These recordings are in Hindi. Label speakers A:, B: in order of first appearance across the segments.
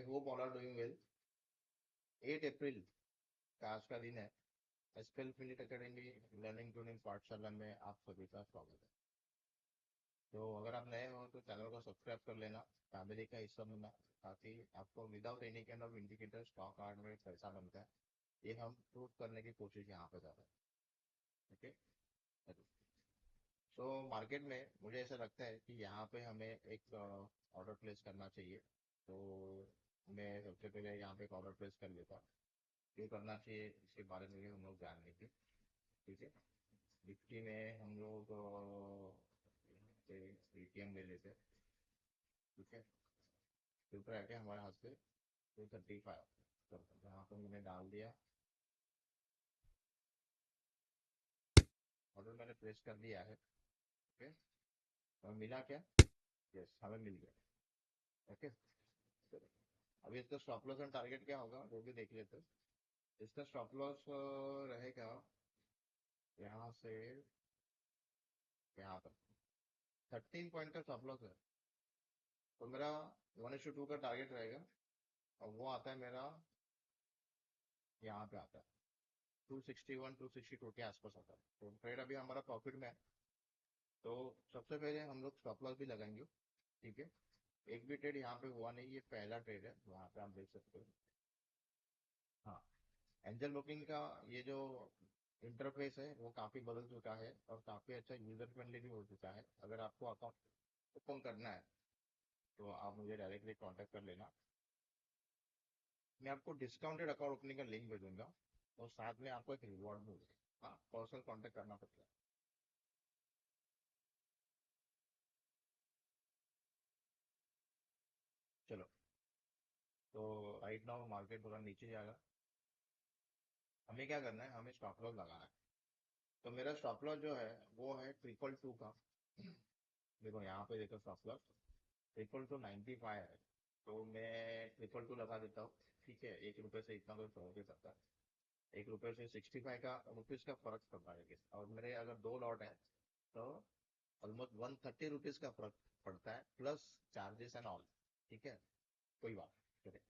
A: I hope all are doing well. 8 अप्रैल का आज का दिन है। एसपीएल फिलिट अकेडमी लर्निंग टूरिंग पाठशाला में आप सभी का स्वागत है। तो अगर आप नए हो तो चैनल को सब्सक्राइब कर लेना, फैमिली का हिस्सा बनना, ताकि आपको without any kind of indicator stock card में पैसा बनता है, ये हम प्रूव करने की कोशिश यहाँ पे कर रहे हैं। ओके, तो मार्केट में मुझे ऐसा लगता है कि यहाँ पे हमें एक ऑर्डर प्लेस करना चाहिए। तो मैं सबसे पहले यहाँ पे एक ऑर्डर प्लेस कर लेता हूँ। क्यों करना चाहिए इसके बारे में भी हम लोग जान लेंगे। ठीक है, निफ्टी में हम लोग एटीएम ले लेते हैं। ठीक है, ऊपर आके हमारे हाथ से 235 यहाँ पर मैंने डाल दिया, ऑर्डर मैंने प्लेस कर दिया है। ओके, और मिला क्या? यस, हमें मिल गया। ओके, अभी इसका स्टॉप लॉस एंड टारगेट क्या होगा वो भी देख लेते हैं। इसका स्टॉप लॉस रहेगा यहाँ से यहाँ तक, 13 पॉइंट का स्टॉप लॉस है। तो मेरा 1:2 का टारगेट रहेगा, और वो आता है मेरा यहाँ पे आता है 261 262 के आसपास आता है। तो ट्रेड अभी हमारा प्रॉफिट में है। तो सबसे पहले हम लोग स्टॉप लॉस भी लगाएंगे। ठीक है, एक भी ट्रेड यहाँ पे हुआ नहीं, ये पहला ट्रेड है, वहाँ पे आप देख सकते हो। हाँ, एंजल बुकिंग का ये जो इंटरफेस है वो काफ़ी बदल चुका है और काफ़ी अच्छा यूजर फ्रेंडली भी हो चुका है। अगर आपको अकाउंट ओपन करना है तो आप मुझे डायरेक्टली कांटेक्ट कर लेना। मैं आपको डिस्काउंटेड अकाउंट ओपनिंग का लिंक भेजूंगा, और साथ में आपको एक रिवॉर्ड मिलेगा। हाँ, पर्सनल कांटेक्ट करना पड़ता है। चलो, तो राइट नाउ मार्केट थोड़ा नीचे जाएगा। हमें क्या करना है, हमें स्टॉप लॉस लगाना है। तो मेरा स्टॉप लॉस जो है वो है 222 का। देखो यहाँ पे देखो, स्टॉप लॉस 222 है। तो मैं 222 लगा देता हूँ। ठीक है, 1 रुपये से इतना कोई फर्क नहीं पड़ता। 1 रुपये से 65 का रुपीज़ का फर्क पड़ता है। और मेरे अगर दो लॉट है तो ऑलमोस्ट 130 रुपीज़ का फर्क पड़ता है, प्लस चार्जेस एंड ऑल। ठीक है, कोई बात नहीं।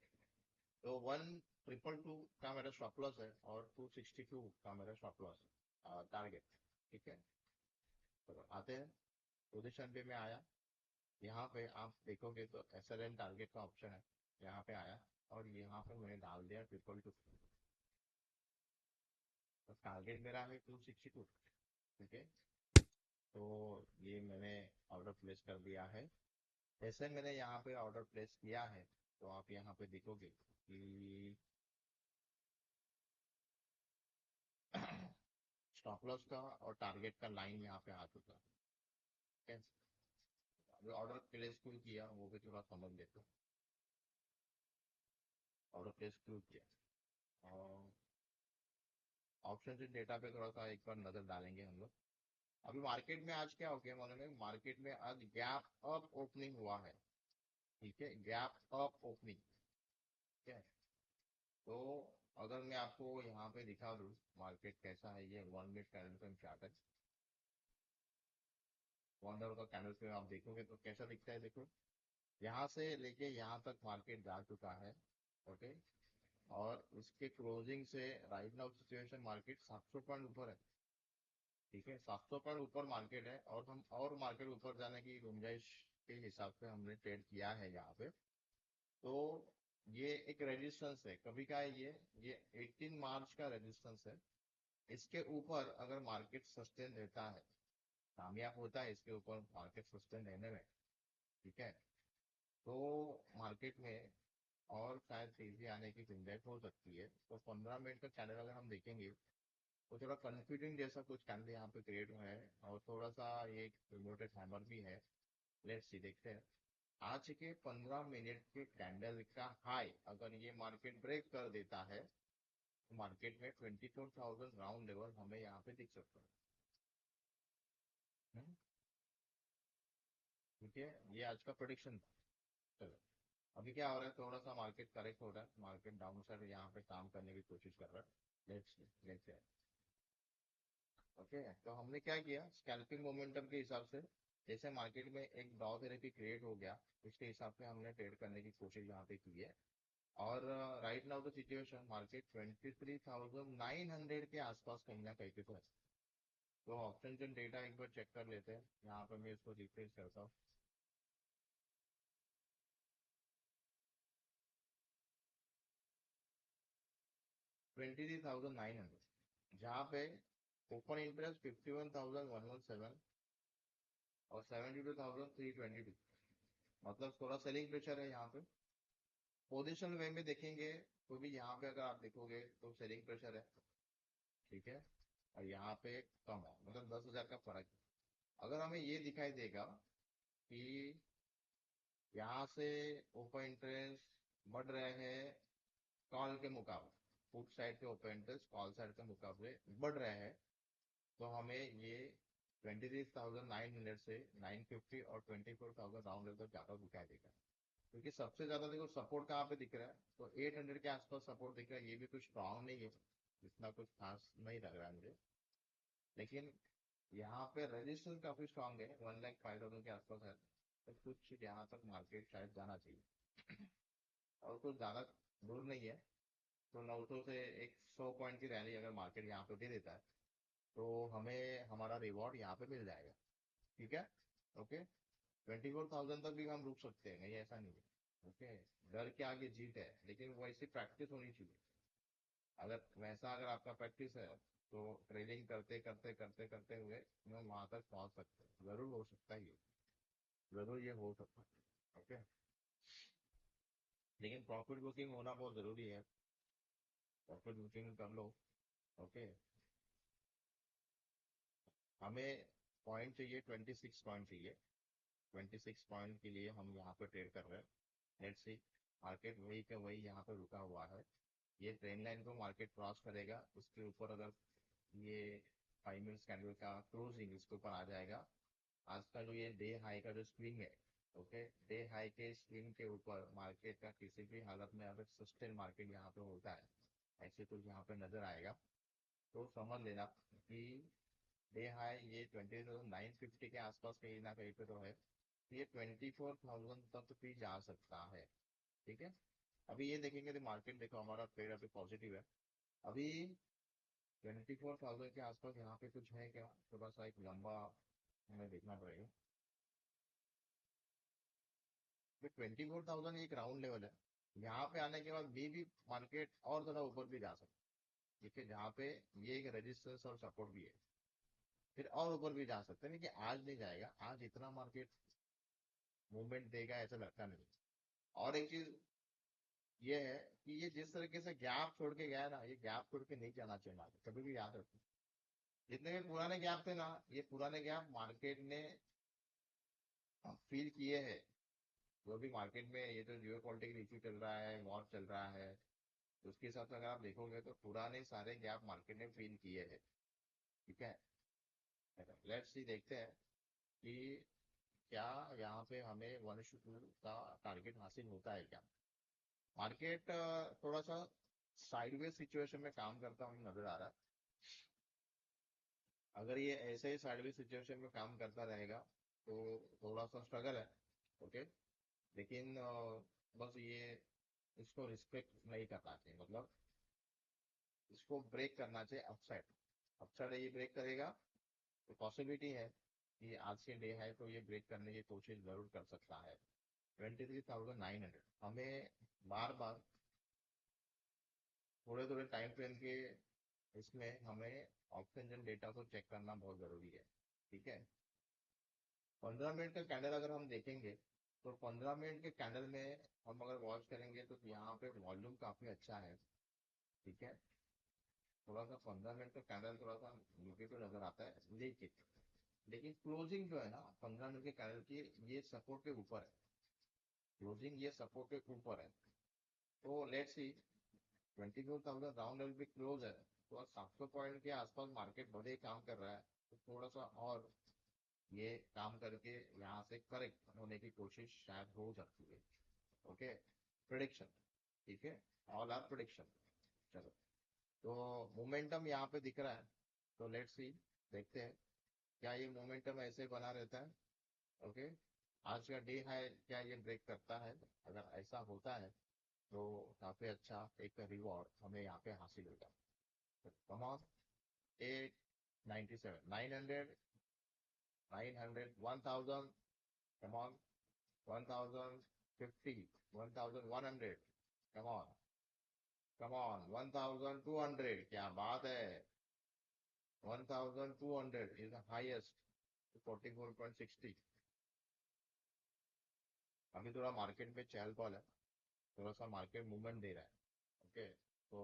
A: तो 1,222 का मेरा स्टॉप लॉस है, और 262 का मेरा स्टॉप लॉस है, टारगेट। ठीक है, तो आते हैं पोजिशन पे। मैं आया यहाँ पे, आप देखोगे तो SLN टारगेट का ऑप्शन है, यहाँ पे आया और यहाँ पे मैंने डाल दिया 222। तो टारगेट मेरा है 262। ठीक है, तो ये मैंने ऑर्डर प्लेस कर दिया है। जैसे मैंने यहाँ पे ऑर्डर प्लेस किया है, तो आप यहाँ पे देखोगे कि स्टॉप लॉस का और टारगेट का लाइन यहाँ पे आ चुका है। ठीक है, अभी ऑर्डर प्लेस क्यों किया वो भी थोड़ा समझ लेते हैं। ऑर्डर प्लेस क्यों किया, और ऑप्शन से डेटा पे थोड़ा सा एक बार नजर डालेंगे हम लोग। अभी मार्केट में आज क्या हो गया मालूम है? मार्केट में आज गैप अप ओपनिंग हुआ है। ठीक है, गैप अप ओपनिंग। ठीक है, तो अगर मैं आपको यहाँ पे दिखा दूँ मार्केट कैसा है, ये 1 मिनट कैंडल पे चार्ट है। 1 आवर का कैंडल पे आप देखोगे तो कैसा दिखता है, देखो यहाँ से लेके यहाँ तक मार्केट जा चुका है। ओके, और उसके क्लोजिंग से right now situation market 700 point ऊपर है। ठीक है, 700 पॉइंट ऊपर मार्केट है, और हम और मार्केट ऊपर जाने की गुंजाइश के हिसाब से हमने ट्रेड किया है यहाँ पे। तो ये एक रेजिस्टेंस है, कभी का है ये 18 मार्च का रेजिस्टेंस है। इसके ऊपर अगर मार्केट सस्टेन रहता है, कामयाब होता है इसके ऊपर मार्केट सस्टेन रहने में। ठीक है, तो मार्केट में और शायद तेजी आने की गुंजाइश हो सकती है। तो 15 मिनट का चैनल अगर हम देखेंगे तो थोड़ा कंफ्यूजिंग जैसा कुछ कैंडल यहाँ पे क्रिएट हुआ है, और थोड़ा सा ये रिमोटेड हैमर भी है। लेट्स सी, देखते हैं। आज के 15 मिनट के कैंडल का हाई अगर ये मार्केट ब्रेक कर देता है, तो मार्केट में 24,000 राउंड लेवल हमें यहाँ पे दिख सकता है। हम्म, ठीक है, ये आज का प्रोडिक्शन था। चलो, अभी क्या हो रहा है, थोड़ा सा मार्केट करेक्ट हो रहा है, मार्केट डाउन साइड यहाँ पे काम करने की कोशिश कर रहा है। लेट्स लेट्स ओके, तो हमने क्या किया, स्कैल्पिंग मोमेंटम के हिसाब से जैसे मार्केट में एक डाउ थेरेपी क्रिएट हो गया, उसके हिसाब से हमने ट्रेड करने की कोशिश यहाँ पे की है। और right now the situation market 23,900 के आसपास कहीं ना कहीं पे तो है। तो ऑप्शन चेन डेटा एक बार चेक कर लेते हैं, यहाँ पे मैं इसको रिफ्रेश करता हूँ। 23,900 जहाँ पे ओपन इंटरेस्ट 51,117 और 72,322, मतलब थोड़ा सेलिंग प्रेशर है यहाँ पे। पोजिशन वे में देखेंगे तो भी यहाँ पे अगर आप देखोगे तो सेलिंग प्रेशर है, ठीक है। और यहाँ पे कम है, मतलब 10,000 का फर्क है। अगर हमें ये दिखाई देगा कि यहाँ से ओपन इंटरेस्ट बढ़ रहे हैं कॉल के मुकाबले, पुट साइड के ओपन इंटरेस्ट कॉल साइड के मुकाबले बढ़ रहे हैं, तो हमें ये 23,900 से 950 और 24,000 राउंड लेवल तक ज्यादा दिखाई देगा। क्योंकि सबसे ज्यादा देखो सपोर्ट कहाँ पे दिख रहा है, तो 800 के आसपास सपोर्ट दिख रहा है। ये भी कुछ स्ट्रांग नहीं है, इतना कुछ खास नहीं लग रहा है मुझे। लेकिन यहाँ पे रेजिस्टेंस काफी स्ट्रांग है, 1,05,000 के आसपास है। तो कुछ यहाँ तक मार्केट शायद जाना चाहिए और कुछ ज्यादा दूर नहीं है। तो 900 से एक 100 पॉइंट की रैली अगर मार्केट यहाँ पे दे देता है तो हमें हमारा रिवॉर्ड यहाँ पे मिल जाएगा, ठीक है। ओके, 24,000 तक भी हम रुक सकते हैं, नहीं ऐसा नहीं है। ओके, डर के आगे जीत है, लेकिन वैसी प्रैक्टिस होनी चाहिए। अगर आपका प्रैक्टिस है तो ट्रेडिंग करते करते करते करते हुए हम वहां तक पहुंच सकते हैं, जरूर हो सकता है ये, जरूर ये हो सकता है। ओके, लेकिन प्रॉफिट बुकिंग होना बहुत जरूरी है, प्रॉफिट बुकिंग कर लो। ओके, हमें पॉइंट चाहिए, 26 पॉइंट चाहिए। 26 पॉइंट के लिए हम यहाँ पे ट्रेड कर रहे हैं। लेट्स सी, मार्केट वही का वही यहाँ पे रुका हुआ है। ये ट्रेंड लाइन को मार्केट क्रॉस करेगा, उसके ऊपर अगर ये 5 मिनट्स कैंडल का क्लोजिंग इसके ऊपर आ जाएगा, आज का जो ये डे हाई का जो स्विंग है, ओके, डे हाई के स्विंग के ऊपर मार्केट का किसी भी हालत में अगर सस्टेन मार्केट यहाँ पे होता है, ऐसे कुछ यहाँ पे नजर आएगा, तो समझ लेना कि डे हाई ये 20,950 के आसपास कहीं ना कहीं पे तो है, तो ये 24,000 तक भी जा सकता है, ठीक है। अभी ये देखेंगे तो मार्केट देखो हमारा ट्रेड अभी पॉजिटिव है। अभी 24,000 के आसपास यहाँ पे कुछ है क्या, थोड़ा सा एक लंबा हमें देखना पड़ेगा। 24,000 एक राउंड लेवल है, यहाँ पे आने के बाद भी मार्केट और ज्यादा ऊपर भी जा सकता है, ठीक है। जहाँ पे ये एक रेजिस्टेंस और सपोर्ट भी है, फिर और ऊपर भी जा सकते हैं, लेकिन आज नहीं जाएगा, आज इतना मार्केट मूवमेंट देगा ऐसा लगता नहीं। और एक चीज ये है कि ये जिस तरीके से गैप छोड़ के गया है ना, ये गैप छोड़ के नहीं जाना चाहिए मार्केट, कभी भी याद रखो। जितने भी पुराने गैप थे ना, ये पुराने गैप मार्केट ने फील किए हैं। जो भी मार्केट में ये जो जियो पॉलिटिकल इश्यू चल रहा है, वॉर चल रहा है, उसके हिसाब से अगर आप देखोगे तो पुराने सारे गैप मार्केट ने फील किए हैं, ठीक है। लेट्स सी, देखते हैं कि क्या यहाँ पे हमें 1:2 का टारगेट हासिल होता है क्या। मार्केट थोड़ा सा साइडवेज सिचुएशन में काम करता हुआ नजर आ रहा है। अगर ये ऐसे ही साइडवेज सिचुएशन में काम करता रहेगा तो थोड़ा सा स्ट्रगल है, ओके। लेकिन बस ये इसको रिस्पेक्ट नहीं करना चाहिए, मतलब इसको ब्रेक करना चाहिए अपसाइड। अपसाइड ये ब्रेक करेगा तो पॉसिबिलिटी है कि आज के डे है तो ये ब्रेक करने की कोशिश जरूर कर सकता है। 23,900 हमें बार बार थोड़े थोड़े टाइम फ्रेम के इसमें हमें ऑक्सीजन डेटा को चेक करना बहुत जरूरी है, ठीक है। 15 मिनट का कैंडल अगर हम देखेंगे तो 15 मिनट के कैंडल में हम अगर वॉच करेंगे तो यहाँ पे वॉल्यूम काफी अच्छा है, ठीक है। थोड़ा सा 15 मिनट का कैंडल थोड़ा सा नीचे को नजर आता है, लेकिन लेकिन क्लोजिंग जो है ना 15 मिनट के कैंडल की, ये सपोर्ट के ऊपर है। क्लोजिंग ये सपोर्ट के ऊपर है, तो लेट्स सी 24,000 राउंड लेवल भी क्लोज है, तो 700 पॉइंट के आसपास मार्केट भले ही काम कर रहा है, तो थोड़ा सा और ये काम करके यहाँ से करेक्ट होने की कोशिश शायद हो सकती है। ओके, प्रिडिक्शन, ठीक है, ऑल आर प्रिडिक्शन। चलो, तो मोमेंटम यहाँ पे दिख रहा है, तो लेट्स सी, देखते हैं क्या ये मोमेंटम ऐसे बना रहता है। ओके, आज का डे है क्या ये ब्रेक करता है, अगर ऐसा होता है तो काफी अच्छा एक रिवॉर्ड हमें यहाँ पे हासिल होगा। Come on 897 900 900 1000, come on, 1050 1100, come on 1200, क्या बात है, 1200 is the highest, 44.60। अभी थोड़ा मार्केट में चहल पहल है, थोड़ा सा मार्केट मूवमेंट दे रहा है। ओके, तो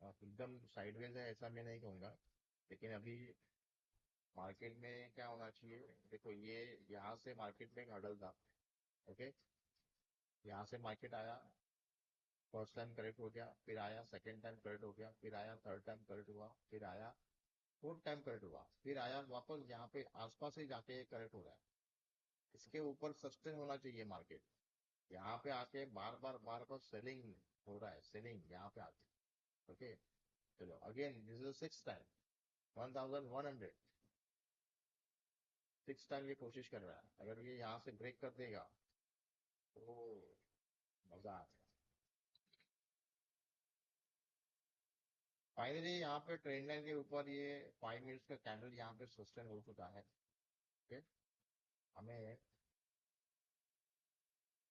A: एकदम साइडवेज है ऐसा मैं नहीं कहूँगा, लेकिन अभी मार्केट में क्या होना चाहिए, देखो ये यहाँ से मार्केट में एक हडल था। ओके, यहाँ से मार्केट आया, फर्स्ट टाइम करेक्ट हो गया, फिर आया सेकंड टाइम करेक्ट हो गया, फिर आया थर्ड टाइम करेक्ट हुआ, फिर आया फोर्थ टाइम करेक्ट हुआ, फिर आया वापस यहाँ पे आसपास ही जाके करेक्ट हो रहा है। इसके ऊपर सस्टेन होना चाहिए मार्केट, यहाँ पे आके बार बार सेलिंग हो रहा है, सेलिंग यहाँ पे आके। ओके, चलो again this is six time 1100, six time ये कोशिश कर रहा है, अगर ये यहाँ से ब्रेक कर देगा तो मजा आ जाएगा। फाइनली यहाँ पे ट्रेंड लाइन के ऊपर ये 5 मिनट्स का कैंडल यहाँ पे सस्टेन हो चुका है। ओके, हमें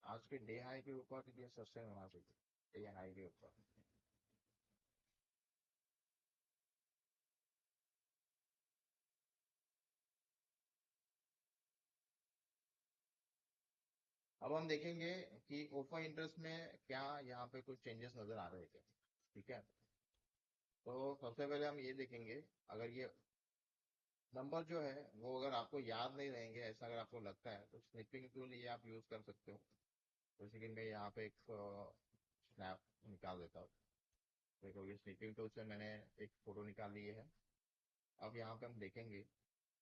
A: आज के डे हाई के ऊपर ये सस्टेन होना चाहिए, डे हाई के ऊपर। अब हम देखेंगे कि ओपन इंटरेस्ट में क्या यहाँ पे कुछ चेंजेस नजर आ रहे हैं। ठीक है, तो सबसे पहले हम ये देखेंगे, अगर ये नंबर जो है वो अगर आपको याद नहीं रहेंगे, ऐसा अगर आपको लगता है, तो स्निपिंग टूल ये आप यूज कर सकते हो। जैसे कि मैं यहाँ पे एक स्नैप निकाल देता हूँ। देखो ये स्निपिंग टूल से मैंने एक फोटो निकाल ली है। अब यहाँ पे हम देखेंगे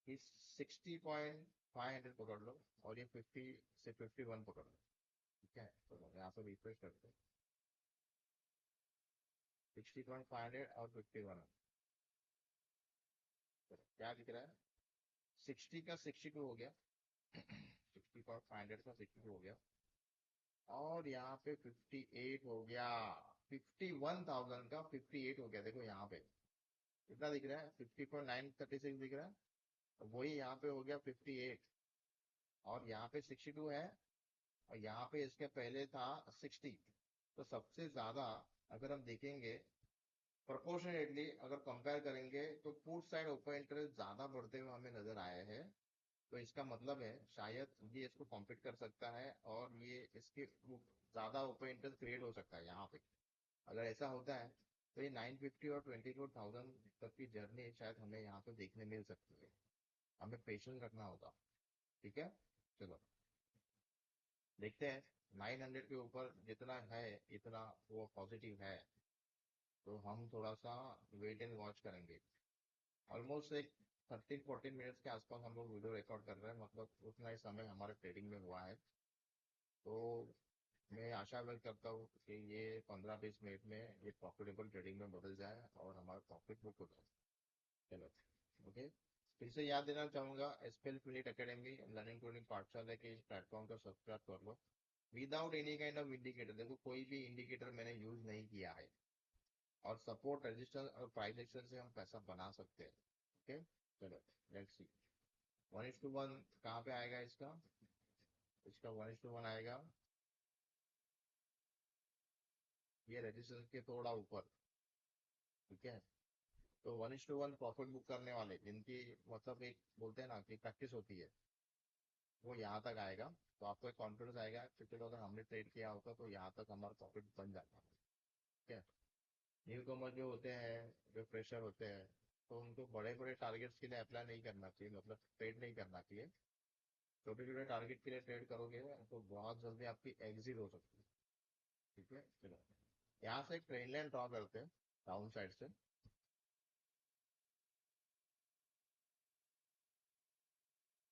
A: कि 60.500 पकड़ लो, और ये 50 से 51 पकड़ लो। ठीक है, तो यहाँ पे रिफ्रेश करते हैं, 60.500 और 51, तो क्या दिख रहा है, 60 का 62 हो गया, 60.500 का 62 हो गया, और यहाँ पे 58 हो गया, 51,000 का 58 हो गया। देखो यहाँ पे कितना दिख रहा है, 50.936 दिख रहा है, तो वही यहाँ पे हो गया 58, और यहाँ पे 62 है, और यहाँ पे इसके पहले था 60। तो सबसे ज्यादा अगर हम देखेंगे प्रोपोर्शनेटली, अगर कंपेयर करेंगे, तो पुट साइड ओपन इंटरेस्ट ज्यादा बढ़ते हुए हमें नजर आए हैं। तो इसका मतलब है शायद ये इसको कॉम्पीट कर सकता है, और ये इसके ज्यादा ओपन इंटरेस्ट क्रिएट हो सकता है यहाँ पे। अगर ऐसा होता है तो ये 950 और 24,000 तक की जर्नी शायद हमें यहाँ पे देखने मिल सकती है। हमें पेशेंस रखना होगा। ठीक है, चलो देखते हैं। 900 के ऊपर जितना है, इतना वो पॉजिटिव है, तो हम थोड़ा सा वेट एंड वॉच करेंगे। ऑलमोस्ट एक 13-14 मिनट्स के आसपास हम लोग वीडियो रिकॉर्ड कर रहे हैं, मतलब उतना ही समय हमारे ट्रेडिंग में हुआ है। तो मैं आशा व्यक्त करता हूँ कि ये 15-20 मिनट में ये प्रॉफिटेबल ट्रेडिंग में बदल जाए और हमारा प्रॉफिट बुक हो जाए। चलो, ओके, फिर से याद देना चाहूंगा, SPL finite academy learning trading Pathshala के इस प्लेटफॉर्म को सब्सक्राइब कर लो, without any kind of indicator. देखो कोई भी इंडिकेटर मैंने यूज नहीं किया है, और सपोर्ट रजिस्टर और प्राइस एक्शन से हम पैसा बना सकते हैं। ओके, चलो लेट्स सी 1:1 कहाँ पे आएगा इसका, इसका 1:1 आएगा ये रजिस्टर के थोड़ा ऊपर। ठीक है, तो 1:1 प्रॉफिट बुक करने वाले जिनकी मतलब एक बोलते हैं ना कि प्रैक्टिस होती है, वो यहाँ तक आएगा। तो आपको एक कॉन्फिडेंस आएगा कि चलो अगर हमने ट्रेड किया होता तो यहाँ तक हमारा प्रॉफिट बन जाता। ठीक है, न्यू कमर जो होते हैं, जो फ्रेशर होते हैं, तो उनको बड़े बड़े टारगेट्स के लिए अप्लाई नहीं करना चाहिए, मतलब ट्रेड नहीं करना चाहिए। छोटे छोटे टारगेट के लिए ट्रेड करोगे तो बहुत जल्दी आपकी एग्जिट हो सकती है। ठीक है, चलो यहाँ से एक ट्रेन लाइन ड्रॉ करते हैं डाउन साइड से।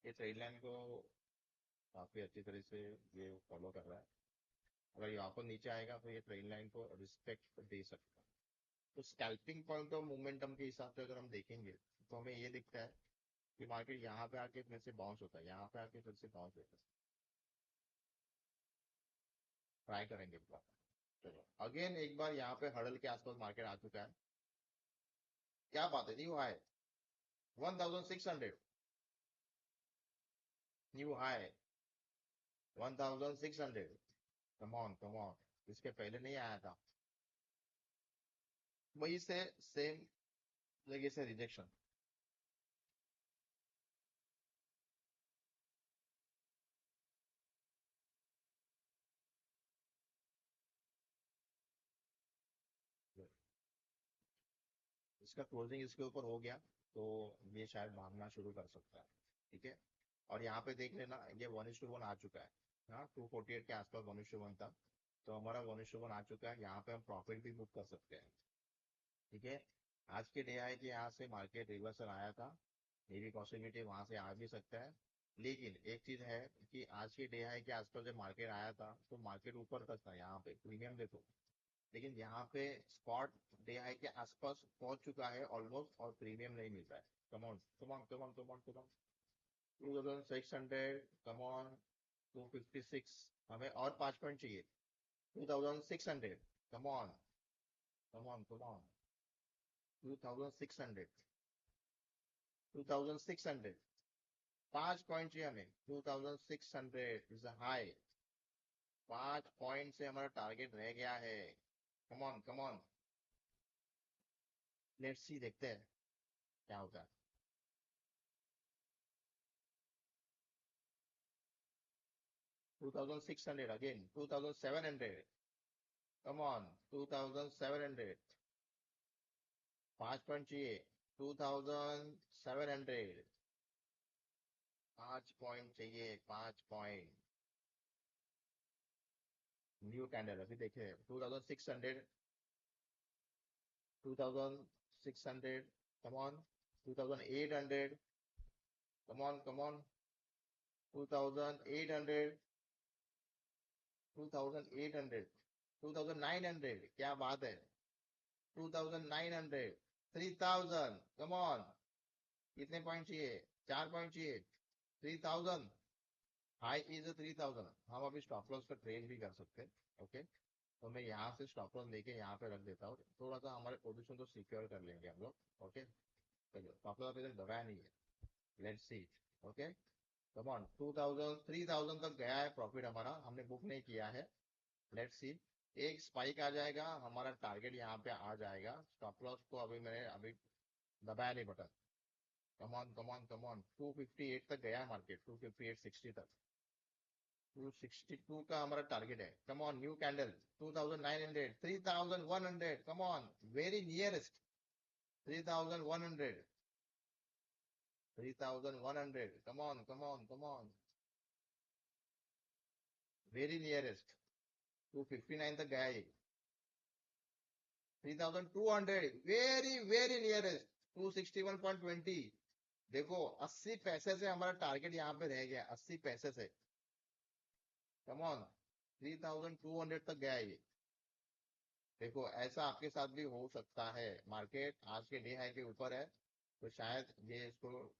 A: ये ट्रेन लाइन को काफी अच्छी तरह से ये फॉलो कर रहा है। अगर यहाँ पर नीचे आएगा तो ये ट्रेन लाइन को रिस्पेक्ट दे सकता है। तो स्कैल्पिंग पॉइंट ऑफ मोमेंटम के हिसाब से अगर हम देखेंगे, तो हमें ये दिखता है कि मार्केट यहाँ पे आके फिर से बाउंस होता है, यहाँ पे आके फिर से बाउंस होता है। ट्राई करेंगे, चलो अगेन एक बार यहाँ पे हर्डल के आसपास मार्केट आ चुका है। क्या बात है, new high 1600, new high 1600। Come on come on, इसके पहले नहीं आया था। वही से सेम जगह से रिजेक्शन। इसका क्लोजिंग इसके ऊपर हो गया तो ये शायद भागना शुरू कर सकता है। ठीक है, और यहाँ पे देख लेना ये 1:1 आ चुका है। हाँ, 248 के आसपास 1:1 था, तो हमारा 1:1 आ चुका है। यहाँ पे हम प्रॉफिट भी बुक कर सकते हैं। ठीक है, आज के डे आई कि यहाँ से मार्केट रिवर्सल आया था, ये भी पॉसिबिलिटी वहां से आ भी सकता है। लेकिन एक चीज है कि आज के डे आई के आसपास जब मार्केट आया था तो मार्केट ऊपर तक था, यहाँ पे प्रीमियम देखो। लेकिन यहाँ पे स्पॉट डे हाई के आसपास पहुंच चुका है ऑलमोस्ट, और प्रीमियम नहीं मिल रहा है। Come on come on come on come on come on, 2600, come on 256, हमें और 5 पॉइंट चाहिए। 2600, come on come on come on, 2600, 2600, 5 point चाहिए हमें। 2600 इज हाई, 5 पॉइंट से हमारा टारगेट रह गया है। Come on come on, let's see, देखते हैं क्या होता है। 2600 again, 2700, come on, 2700, 5 पॉइंट चाहिए। 2700, 5 पॉइंट चाहिए, 5 पॉइंट। न्यू कैंडल अभी देखे, 2600, 2600, come on, 2800, come on come on, 2800, 2800, 2900, क्या बात है, 2900, 3000, कम ऑन। कितने पॉइंट चाहिए, 4 पॉइंट चाहिए। 3000, हाई इज 3000। हम अभी स्टॉप लॉस पर ट्रेड भी कर सकते हैं। ओके, तो मैं यहाँ से स्टॉप लॉस लेके यहाँ पे रख देता हूँ, थोड़ा सा हमारे पोजीशन को सिक्योर कर लेंगे हम लोग। ओके, चलिए, स्टॉप लॉस इधर दबाया नहीं है। Let's see. Okay, come on, 2000 3000 तक गया है प्रॉफिट हमारा, हमने बुक नहीं किया है। लेट्स सी, एक स्पाइक आ जाएगा, हमारा टारगेट यहाँ पे आ जाएगा। स्टॉप लॉस को अभी मैंने अभी दबाया नहीं button. Come on come on come on, 258 तक गया है मार्केट, 258.60 तक। 262 का हमारा टारगेट है। Come on, new candle, 2900, 3100, come on, very nearest. 3100, 3100, come on come on come on, very nearest. 259 तक गया ये। 3200, वेरी वेरी नियरेस्ट। 261.20, देखो 80 पैसे से हमारा टारगेट यहाँ पे रह गया, 80 पैसे से। कम ऑन, 3200 तक गया ये। देखो ऐसा आपके साथ भी हो सकता है, मार्केट आज के डे हाई के ऊपर है, तो शायद ये इसको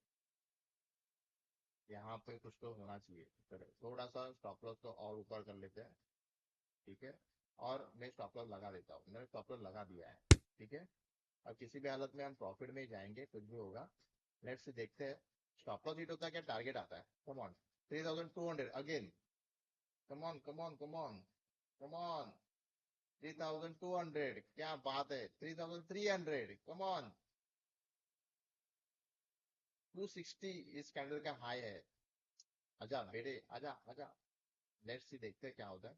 A: यहाँ पे कुछ तो होना चाहिए। चलो, थोड़ा सा स्टॉप लॉस को और ऊपर कर लेते हैं। ठीक है, और मैं स्टॉप लॉस लगा देता हूँ, मैंने स्टॉप लॉस लगा दिया है। ठीक है, और किसी भी हालत में हम प्रॉफिट में ही जाएंगे, कुछ भी होगा। लेट्स से देखते हैं स्टॉप लॉस हिट होता है क्या टारगेट आता है। Come on, 3200 again, come on come on come on come on, 3200, क्या बात है, 3300, कम ऑन, 260 इस कैंडल का हाई है। आजा बेटे, आजा आजा, लेट्स सी, देखते हैं क्या होता है।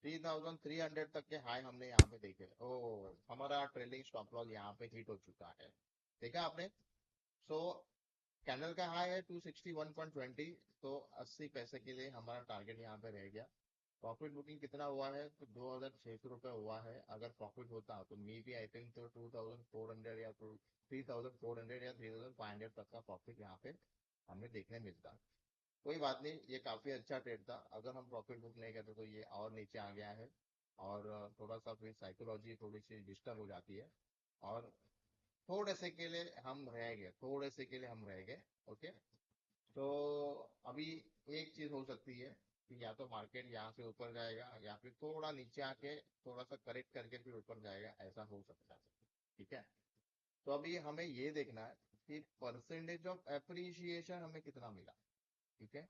A: 3300 तक के हाई हमने यहाँ पे देखे। ओ, हमारा ट्रेलिंग स्टॉप लॉस यहाँ पे हिट हो चुका है, देखा आपने। सो कैंडल का हाई है 261.20, तो 80 पैसे के लिए हमारा टारगेट यहाँ पे रह गया। प्रॉफिट बुकिंग कितना हुआ है, तो 2600 रुपये हुआ है। अगर प्रॉफिट होता तो मे बी आई थिंक तो 2400 या 3400 या 3500 तक का प्रॉफिट यहाँ पे हमें देखने मिलता। कोई बात नहीं, ये काफी अच्छा ट्रेड था। अगर हम प्रॉफिट बुक नहीं करते तो ये और नीचे आ गया है, और थोड़ा सा फिर साइकोलॉजी थोड़ी सी डिस्टर्ब हो जाती है, और थोड़े से के लिए हम रह गए, थोड़े से के लिए हम रह गए। ओके, तो अभी एक चीज हो सकती है कि या तो मार्केट यहाँ से ऊपर जाएगा या फिर थोड़ा नीचे आके थोड़ा सा करेक्ट करके फिर ऊपर जाएगा, ऐसा हो सकता है। ठीक है। तो अभी हमें ये देखना है कि परसेंटेज ऑफ एप्रिसिएशन हमें कितना मिला। ठीक है।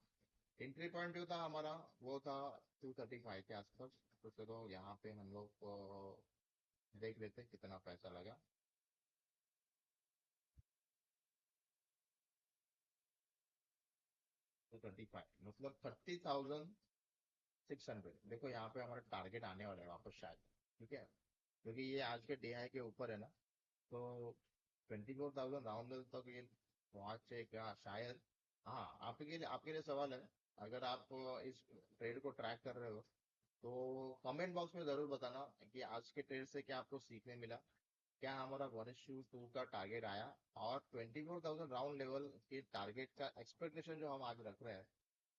A: एंट्री पॉइंट जो था हमारा वो था 235 के आसपास। तो चलो यहाँ पे हम लोग देख लेते हैं कितना पैसा लगा। 235 मतलब 30,600। देखो यहाँ पे हमारा टारगेट आने वाला है वापस शायद। ठीक है। क्योंकि ये आज के डे हाई के ऊपर है ना, तो 24,000 राउंड तक ये पहुंचेगा शायद। हाँ, आपके लिए सवाल है। अगर आप इस ट्रेड को ट्रैक कर रहे हो तो कमेंट बॉक्स में जरूर बताना कि आज के ट्रेड से क्या आपको सीखने मिला। क्या हमारा 1:2 का टारगेट आया, और 24,000 राउंड लेवल के टारगेट का एक्सपेक्टेशन जो हम आज रख रहे हैं,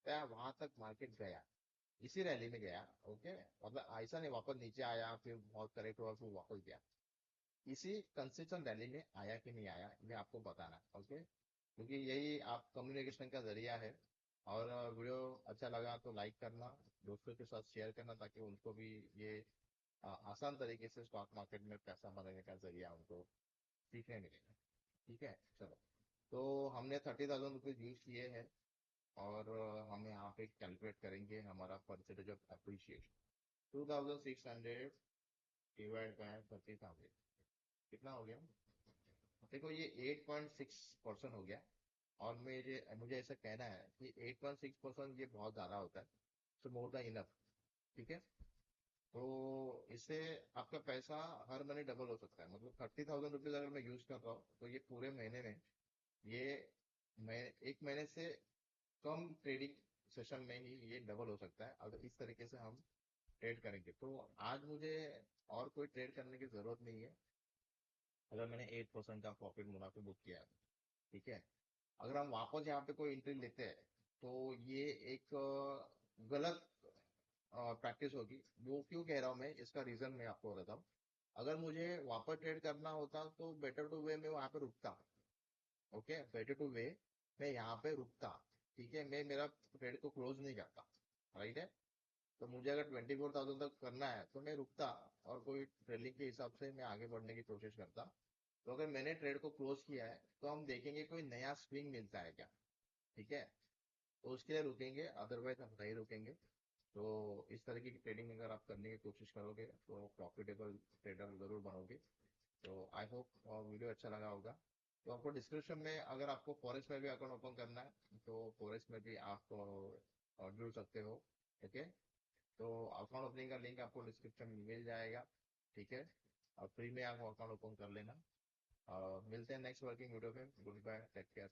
A: क्या वहां तक मार्केट गया, इसी रैली में गया। ओके। मतलब ऐसा नहीं वापस नीचे आया फिर बहुत करेक्ट हुआ फिर वापस गया। इसी कंसिस्टेंट रैली में आया कि नहीं आया, ये आपको बताना है। ओके। क्योंकि यही आप कम्युनिकेशन का जरिया है। और वीडियो अच्छा लगा तो लाइक करना, दोस्तों के साथ शेयर करना, ताकि उनको भी ये आसान तरीके से स्टॉक मार्केट में पैसा बनाने का जरिया उनको सीखने मिलेगा। ठीक है। चलो। तो हमने 30,000 रुपीज यूज किए हैं। और हम यहाँ पे कैलकुलेट करेंगे हमारा percentage of appreciation. 2,600 divide by 30,000 कितना हो गया। देखो ये 8.6% हो गया। और मुझे मुझे ऐसा कहना है कि 8.6% ये बहुत ज्यादा होता है। तो मोर देन इनफ। ठीक है। तो इससे आपका पैसा हर महीने डबल हो सकता है। मतलब 30,000 रुपीज अगर मैं यूज कर रहा हूँ तो ये पूरे महीने में ये मैं एक महीने से कम ट्रेडिंग सेशन में ही ये डबल हो सकता है अगर इस तरीके से हम ट्रेड करेंगे। तो आज मुझे और कोई ट्रेड करने की जरूरत नहीं है अगर मैंने 8% का प्रॉफिट मुनाफे बुक किया है। ठीक है। अगर हम वापस यहाँ पे कोई एंट्री लेते हैं तो ये एक गलत प्रैक्टिस होगी। वो क्यों कह रहा हूँ मैं, इसका रीजन मैं आपको बताता हूँ। अगर मुझे वापस ट्रेड करना होता तो बेटर टू वे में वहां पे रुकता। ओके, बेटर टू वे मैं यहाँ पे रुकता। ठीक है, मैं मेरा ट्रेड को क्लोज नहीं करता। राइट है। तो मुझे अगर 24,000 तक करना है तो मैं रुकता और कोई ट्रेडिंग के हिसाब से मैं आगे बढ़ने की कोशिश करता। तो अगर मैंने ट्रेड को क्लोज किया है तो हम देखेंगे कोई नया स्विंग मिलता है क्या। ठीक है। तो उसके लिए रुकेंगे, अदरवाइज हम नहीं रुकेंगे। तो इस तरह की ट्रेडिंग अगर आप करने की कोशिश करोगे तो प्रॉफिटेबल ट्रेडर जरूर बनोगे। तो आई होप वीडियो अच्छा लगा होगा। तो आपको डिस्क्रिप्शन में अगर आपको फॉरेस्ट में भी अकाउंट ओपन करना है तो फॉरेस्ट में भी आप जुड़ सकते हो। ओके। तो अकाउंट ओपनिंग का लिंक आपको डिस्क्रिप्शन में मिल जाएगा। ठीक है। और फ्री में आप अकाउंट ओपन कर लेना। मिलते हैं नेक्स्ट वर्किंग वीडियो में। Good bye, take care.